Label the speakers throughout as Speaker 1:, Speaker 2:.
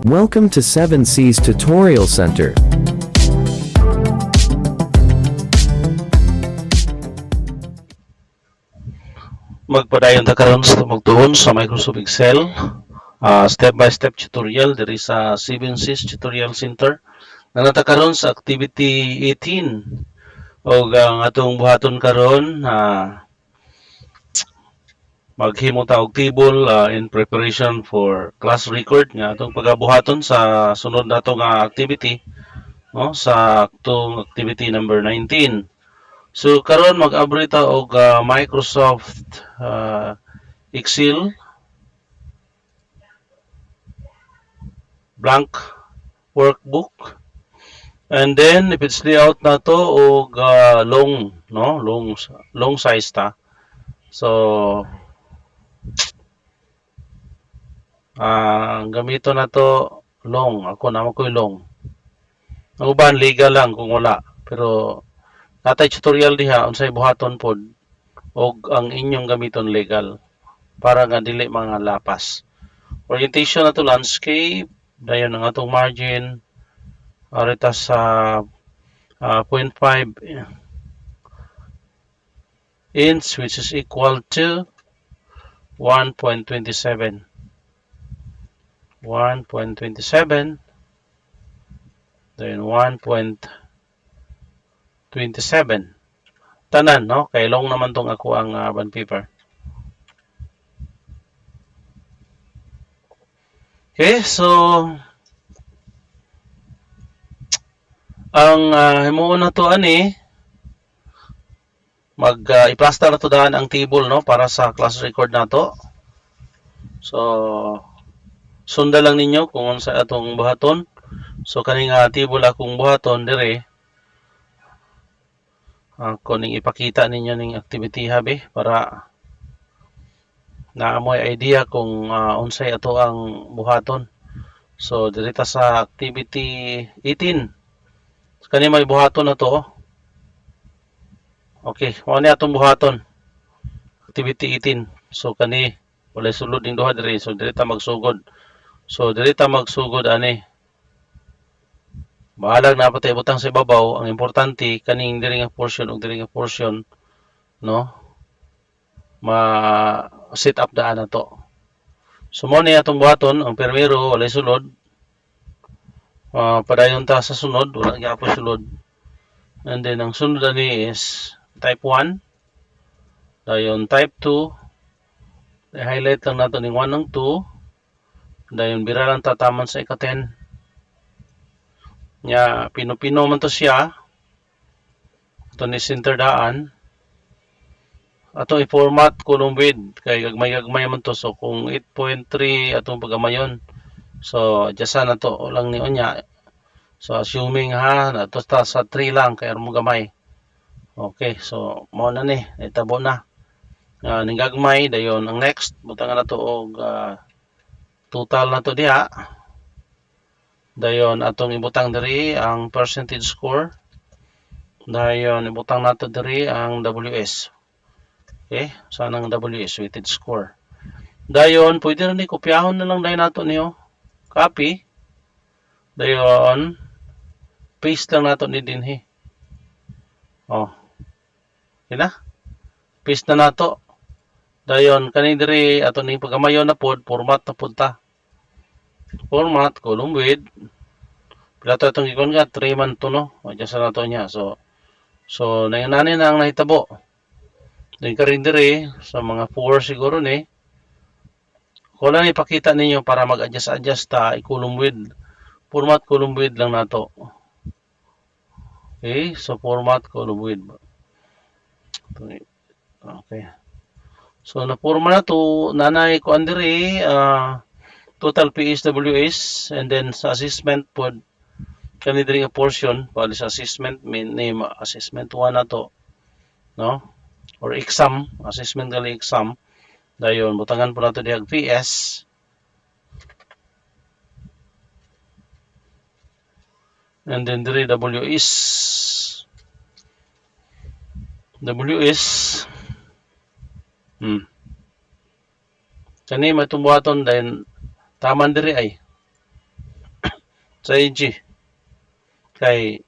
Speaker 1: Welcome to 7C's Tutorial Center.
Speaker 2: Magpadayon ta karon sa magtuon sa Microsoft Excel. Step-by-step tutorial diri sa 7C's Tutorial Center. Nanata karon sa activity 18. Og ang atong buhaton karon maghimo ta og table in preparation for class record nga atong pagabuhaton sa sunod nato nga activity, no, sa atong activity number 19. So karon mag-abri ta og Microsoft Excel blank workbook, and then if it's layout na to og long, no, long size ta. So ang gamito na to long, ako naman ko long. Ang uban legal lang kung wala, pero natay tutorial diha unsay buhaton pod og ang inyong gamiton legal para nga dili mga lapas. Orientation na to landscape, dayon ang atong margin arita sa 0.5 inch, which is equal to 1.27. 1.27, then 1.27. Tanan, no? Kay long naman tong ako ang bond paper. Okay, so ang himuon na to ani i-plaster na to daan ang table, no, para sa class record nato. So sunda lang ninyo kung unsa atong buhaton. So kaning table akong buhaton dire, kuning ipakita ninyo ning activity habi para naamoy idea kung unsay ato ang buhaton. So dirita sa activity 18. So, kani may buhaton na to. Okay, mo ni atong buhaton. Activity 18. So kani walay sulod ning duha dire. So dirita magsugod. So dirita magsugod ani. Bahalag na patay butang sa ibabaw. Ang importante kaning diri nga portion ug diri nga portion, no, ma-set up daan na to. So mo ni atong buhaton. Ang primero walay sulod. Padayon ta sa sunod, wala gyapon sulod. And then ang sunod ani is type 1. Dayon type 2. I-highlight lang nato ning 1 ng 2. Dayon bira lang tataman sa ika-10. Nya pino-pino man to siya. Ito ni center daan. Ato i-format column width kay gagmay-gagmay man to. So kung 8.3 atong pagamayon. So adjustan na to lang ni unya. So assuming nato ta sa 3 lang kay mo gamay. Okay, so mo na ni itabo na. Ning gagmay dayon ang next butangan na to og total na to diha. Dayon atong ibutang diri ang percentage score. Dayon ibutang nato diri ang WS. Okay, sanang WS, weighted score. Dayon pwede rin kopyahon na lang dayon nato niyo. Copy. Dayon paste lang nato ni dinhi. Oh. Kina? Paste na nato. Dayon kani diri ato ning pagamayon na pod, format na pod ta. Format column width. Pila to itong ikon nga 3 man to, no. Adjust na to niya. So nanginanin na ang nahitabo. Then karin diri sa mga 4 siguro ni. Kung lang ipakita ninyo para mag-adjust ta i-column width. Format column width lang nato. Okay, so format column width. Okay. So na-forma na to, nanay ko andiri total PSWS, and then sa assessment pod kani diri nga portion bali sa assessment name assessment 1 na to, no, or exam assessment gali exam. Dayon butangan po nato diag PS, and then diri WS kani matumbuhaton then taman diri ay sa AG. Kay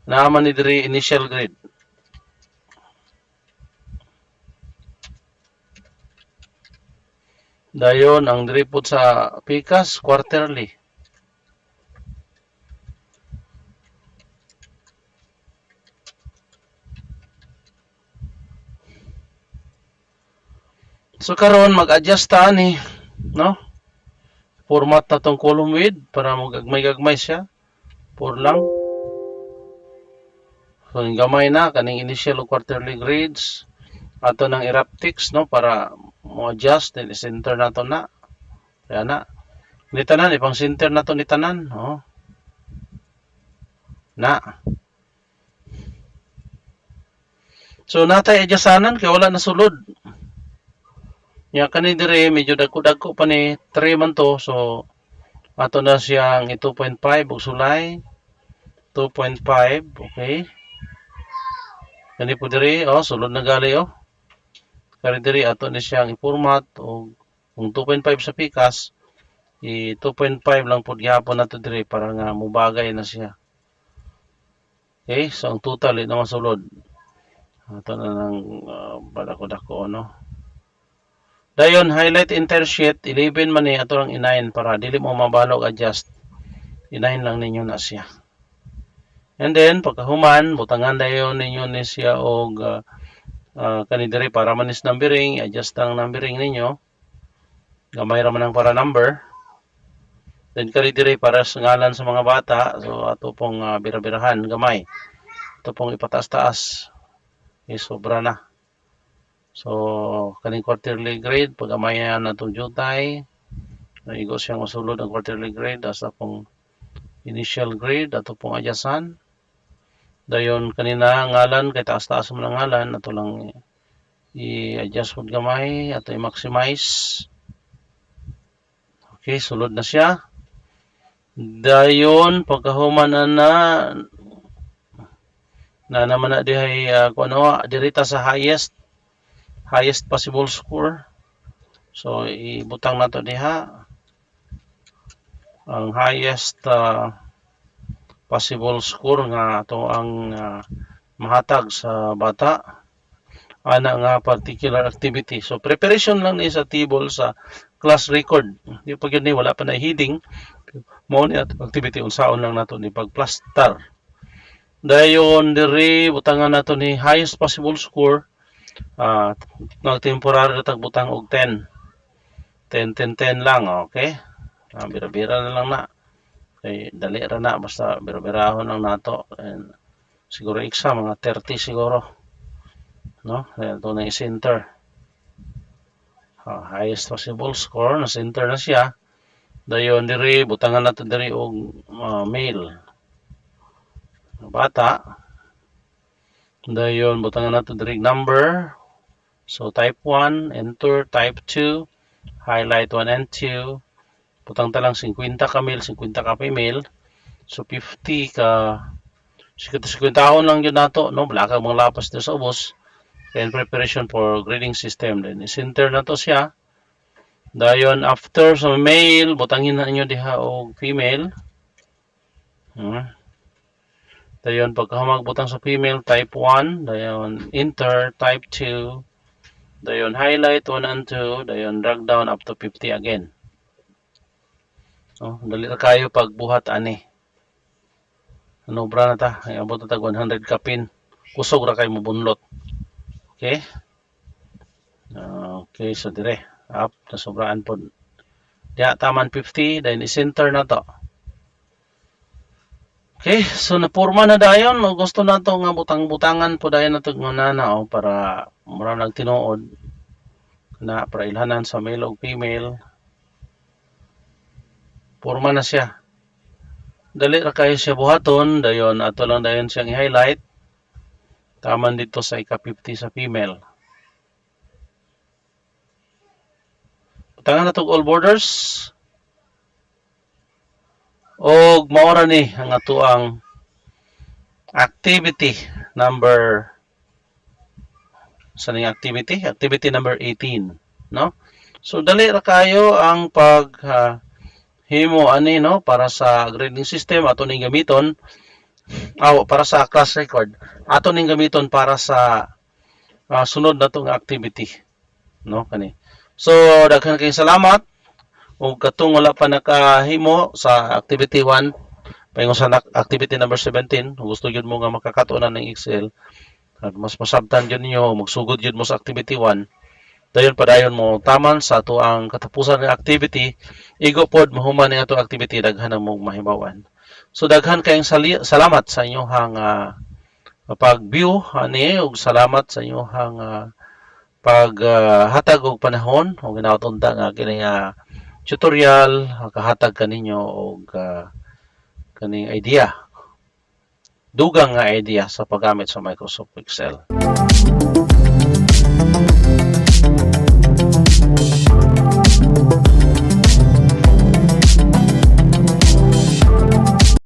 Speaker 2: naaman ni diri initial grade. Dayon ang diri pud sa PCAS quarterly. So karon mag-adjust ta ni, no? Format na tong column width para mo gagmay-gagmay siya. 4 lang. So gamay na kaning initial ug quarterly grades ato ng eruptics, no, para mo adjust din center nato na. Kaya na ni tanan ipang center nato ni tanan, oh. Na. So natay adjustanan kay wala na sulod. Nya kani dire medyo dagko-dagko pa ni 3 man to, so ato na siyang 2.5 ug sulay 2.5, okay. Kani po dire, oh, sulod na gali, oh. Kani dire ato ni siyang i-format og kung 2.5 sa PCAS, 2.5 lang po gihapon nato dire para nga mubagay na siya. Okay, so ang total na masulod. Ato na ng dako-dako, no. Dayon highlight entire sheet 11 man ni ato lang inahin para dili mo mabalog adjust. Inahin lang ninyo na siya. And then pagkahuman butangan dayon ninyo ni siya og kani diri para manis numbering, adjust ang numbering ninyo. Gamay ra man ang para number. Then kani diri para sa ngalan sa mga bata, so ato pong bira-birahan gamay. Ito pong ipataas-taas. Okay, sobra na. So, kaning quarterly grade, pag-amayan na itong jutay, naigo siyang masulod ang quarterly grade, asa pong initial grade, ato pong adyasan. Dayon, kanina ngalan, kay taas-taas mo ng ngalan, ato lang i-adjust mo gamay, ato i-maximize. Okay, sulod na siya. Dayon, pagkahuman na naman na dihay, dirita sa highest possible score. So ibutang nato diha ang highest possible score nga ato ang mahatag sa bata ana nga particular activity. So preparation lang ni sa table sa class record. Di pa gyud ni wala pa na heading. Mao ni activity unsaon lang nato ni pagplaster. Dayon diri butangan nato ni highest possible score. Temporary na tagbutang og 10 lang, okay. Bira-bira na lang na, okay, dali ra na, basta bira-birahon lang nato. And siguro exam mga 30 siguro, no. Ito na i-center, highest possible score na center na siya. Dayon diri butangan nato diri og male bata. Dayon, butangan nato diri number. So, type 1, enter, type 2, highlight 1 and 2. Butang talang 50 ka male, 50 ka female. So, 50 ka, 50 taon lang yun nato, no? Wala kang mga lapas na sa ubos. And preparation for grading system. Then, center na to siya. Dayon, after sa male, butangin na inyo diha o female. Dayon, pagkahamag butang sa female, type 1. Dayon, enter, type 2. Dayon, highlight 1 and 2. Dayon, drag down up to 50 again. So, dali na kayo pagbuhat ani. Ano bra na ta? Ay, abot na tag 100 kapin. Kusog ra kayo mabunlot. Okay? Okay, so dire. Up, nasobraan po. Diya, taman 50. Dayon, i-center na to. Okay, so napurma na dayon. Gusto na ito nga butang-butangan po dayon na ito nga para mura nagtinuod na para ilhanan sa male o female. Purma na siya. Dali ra kayo siya buhaton. Dayon, ato lang dayon siyang i-highlight. Taman dito sa ika-50 sa female. Butangan na ito all borders. O maora ni ang ato ang activity number activity number 18, no? So dali ra kayo ang pag himo ani no para sa grading system ato ning gamiton para sa class record ato ning gamiton para sa sunod na tong activity no kani. So daghan kay salamat ug katong wala pa nakahimo sa activity 1 paingon sa activity number 17 kung gusto gyud mo nga makakatunan ng Excel at mas masabtan gyud ninyo magsugod gyud mo sa activity 1 dayon padayon mo taman sa ato ang katapusan ng activity igo pod mahuman ni ato activity daghan na mong mahibawan. So daghan kayong salamat sa inyong pag-view ani ug salamat sa inyong paghatag og panahon ug ginatunta nga kini tutorial kahatag kaninyo og kaning idea dugang nga idea sa paggamit sa Microsoft Excel.